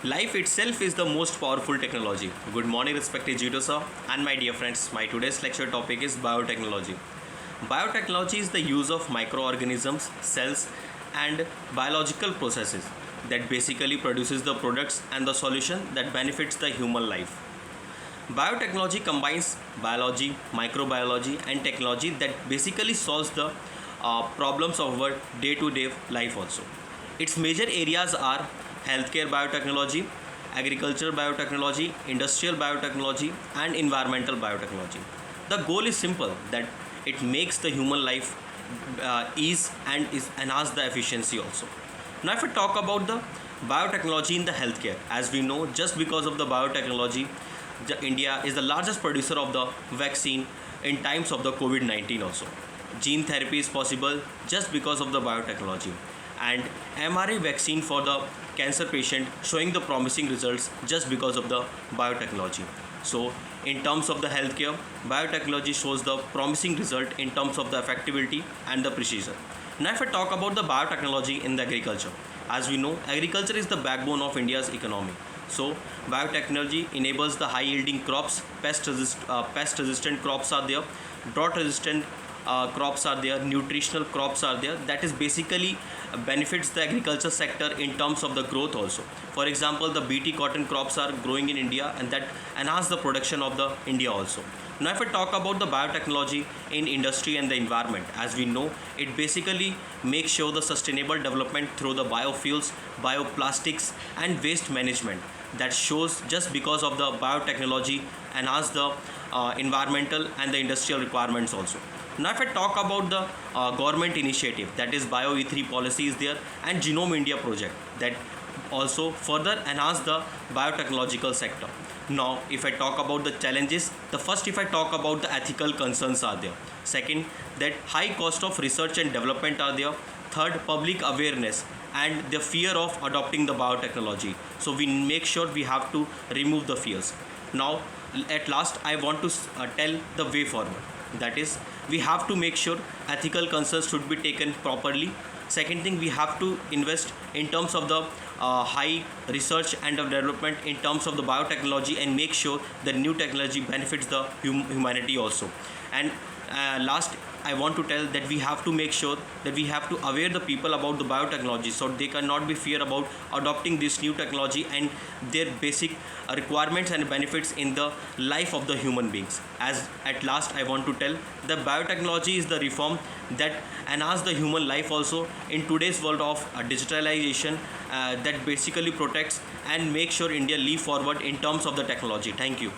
Life itself is the most powerful technology. Good morning, respected Jito sir, and my dear friends. My today's lecture topic is biotechnology. Biotechnology is the use of microorganisms, cells, and biological processes that basically produces the products and the solution that benefits the human life. Biotechnology combines biology, microbiology, and technology that basically solves the problems of our day-to-day life also. Its major areas are healthcare biotechnology, agricultural biotechnology, industrial biotechnology, and environmental biotechnology. The goal is simple that it makes the human life ease and is enhance the efficiency also. Now, if we talk about the biotechnology in the healthcare, as we know, just because of the biotechnology, India is the largest producer of the vaccine in times of the COVID-19 also. Gene therapy is possible just because of the biotechnology, and mRNA vaccine for the cancer patient showing the promising results just because of the biotechnology. So, in terms of the healthcare, biotechnology shows the promising result in terms of the effectivity and the precision. Now, if I talk about the biotechnology in the agriculture, as we know, agriculture is the backbone of India's economy. So, biotechnology enables the high yielding crops, pest resistant crops are there, drought resistant crops are there, nutritional crops are there. That is basically benefits the agriculture sector in terms of the growth also. For example, the BT cotton crops are growing in India and that enhance the production of the India also. Now, if I talk about the biotechnology in industry and the environment, as we know, it basically makes sure the sustainable development through the biofuels, bioplastics, and waste management. That shows just because of the biotechnology enhance the environmental and the industrial requirements also. Now, if I talk about the government initiative, that is BioE3 policy is there, and Genome India project that also further enhance the biotechnological sector. Now, if I talk about the challenges, the first, if I talk about the ethical concerns are there. Second, that high cost of research and development are there. Third, public awareness and the fear of adopting the biotechnology. So we make sure we have to remove the fears. Now, at last, I want to tell the way forward. That is, we have to make sure ethical concerns should be taken properly. Second thing, we have to invest in terms of the high research and development in terms of the biotechnology and make sure the new technology benefits the humanity also. And last, I want to tell that we have to make sure that we have to aware the people about the biotechnology so they cannot be fear about adopting this new technology and their basic requirements and benefits in the life of the human beings. As at last, I want to tell that biotechnology is the reform that enhance the human life also in today's world of digitalization that basically protects and make sure India leap forward in terms of the technology. Thank you.